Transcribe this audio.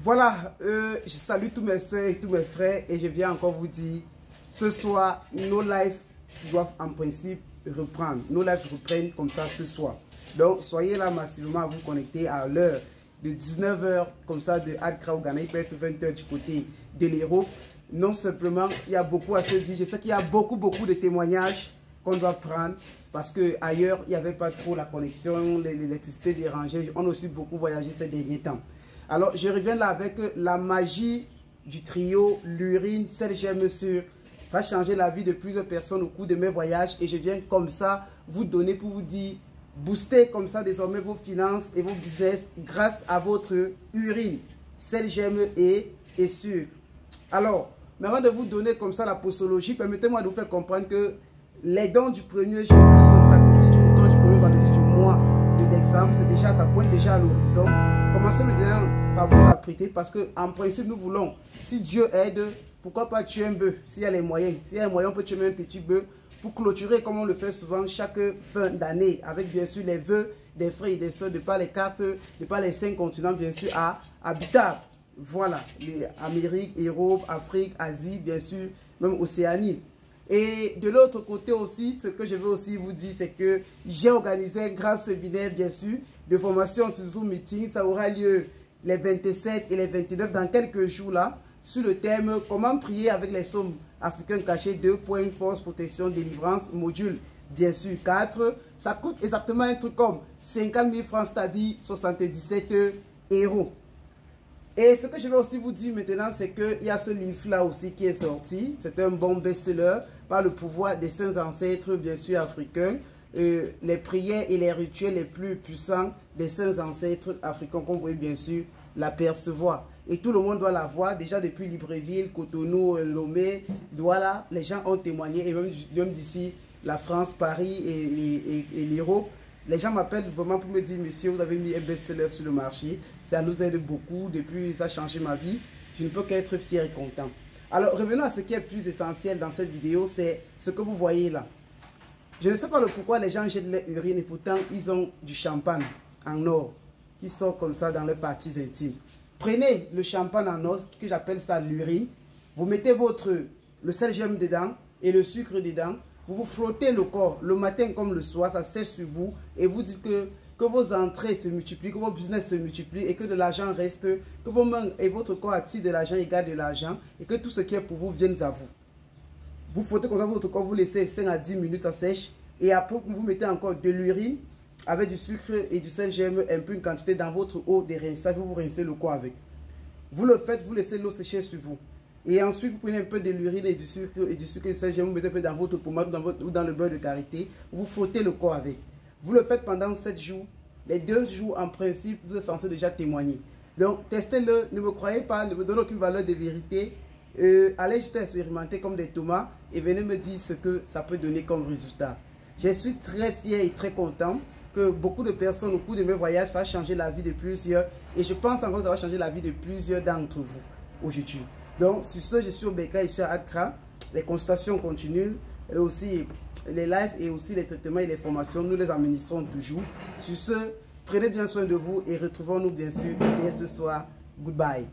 Voilà, je salue tous mes soeurs et tous mes frères et je viens encore vous dire, ce soir, nos lives doivent en principe reprendre. Nos lives reprennent comme ça ce soir. Donc, soyez là massivement à vous connecter à l'heure de 19 h comme ça de Accra au Ghana. Il peut être 20 h du côté de l'Europe. Non simplement, il y a beaucoup à se dire. Je sais qu'il y a beaucoup de témoignages qu'on doit prendre parce qu'ailleurs, il n'y avait pas trop la connexion, l'électricité dérangeait. On a aussi beaucoup voyagé ces derniers temps. Alors, je reviens là avec la magie du trio, l'urine, celle j'aime sûre. Ça a changé la vie de plusieurs personnes au cours de mes voyages et je viens comme ça vous donner pour vous dire, booster comme ça désormais vos finances et vos business grâce à votre urine. Celle j'aime et sûre. Alors, mais avant de vous donner comme ça la posologie, permettez-moi de vous faire comprendre que les dons du premier jeudi, le sacrifice du mouton du premier vendredi du mois de décembre, c'est déjà, ça pointe déjà à l'horizon. Commencez maintenant par vous apprêter parce qu'en principe, nous voulons, si Dieu aide, pourquoi pas tuer un bœuf, s'il y a les moyens. S'il y a un moyen, on peut tuer même un petit bœuf pour clôturer, comme on le fait souvent chaque fin d'année, avec bien sûr les vœux des frères et des sœurs, de par les cartes, de par les 5 continents, bien sûr, habitables. Voilà, les Amérique, Europe, Afrique, Asie, bien sûr, même Océanie. Et de l'autre côté aussi, ce que je veux aussi vous dire, c'est que j'ai organisé un grand séminaire, bien sûr, de formation sur Zoom Meeting. Ça aura lieu les 27 et les 29 dans quelques jours là, sur le thème « Comment prier avec les sommes africains cachés 2 points force, protection, délivrance, module, bien sûr 4 ». Ça coûte exactement un truc comme 50 000 francs, c'est-à-dire 77 €. Et ce que je vais aussi vous dire maintenant, c'est qu'il y a ce livre-là aussi qui est sorti. C'est un bon best-seller par le pouvoir des saints ancêtres, bien sûr, africains. Les prières et les rituels les plus puissants des saints ancêtres africains, qu'on pouvait bien sûr l'apercevoir. Et tout le monde doit la voir, déjà depuis Libreville, Cotonou, Lomé, Douala, les gens ont témoigné, et même d'ici la France, Paris et l'Europe. Les gens m'appellent vraiment pour me dire, monsieur, vous avez mis un best-seller sur le marché. Ça nous aide beaucoup, depuis ça a changé ma vie. Je ne peux qu'être fier et content. Alors, revenons à ce qui est plus essentiel dans cette vidéo, c'est ce que vous voyez là. Je ne sais pas le pourquoi les gens jettent leur urine et pourtant ils ont du champagne en or qui sort comme ça dans leurs parties intimes. Prenez le champagne en or, que j'appelle ça l'urine. Vous mettez le sel germe dedans et le sucre dedans. Vous vous frottez le corps le matin comme le soir, ça sèche sur vous et vous dites que vos entrées se multiplient, que vos business se multiplient et que de l'argent reste, que vos mains et votre corps attirent de l'argent et gardent de l'argent et que tout ce qui est pour vous vienne à vous. Vous frottez comme ça votre corps, vous laissez 5 à 10 minutes, ça sèche et après vous mettez encore de l'urine avec du sucre et du sel germe, un peu une quantité dans votre eau de rinçage, vous rincez le corps avec. Vous le faites, vous laissez l'eau sécher sur vous. Et ensuite, vous prenez un peu de l'urine et du sucre et du sel germe, vous mettez un peu dans votre pommade ou dans le beurre de karité, vous frottez le corps avec. Vous le faites pendant 7 jours. Les 2 jours, en principe, vous êtes censé déjà témoigner. Donc, testez-le. Ne me croyez pas. Ne me donnez aucune valeur de vérité. Allez juste expérimenter comme des tomates et venez me dire ce que ça peut donner comme résultat. Je suis très fier et très content que beaucoup de personnes, au cours de mes voyages, ça a changé la vie de plusieurs. Et je pense encore que ça va changer la vie de plusieurs d'entre vous aujourd'hui. Donc, sur ce, je suis au Beka et je suis à Accra. Les consultations continuent. Et aussi les lives et aussi les traitements et les formations, nous les administrons toujours. Sur ce, prenez bien soin de vous et retrouvons-nous bien sûr dès ce soir. Goodbye.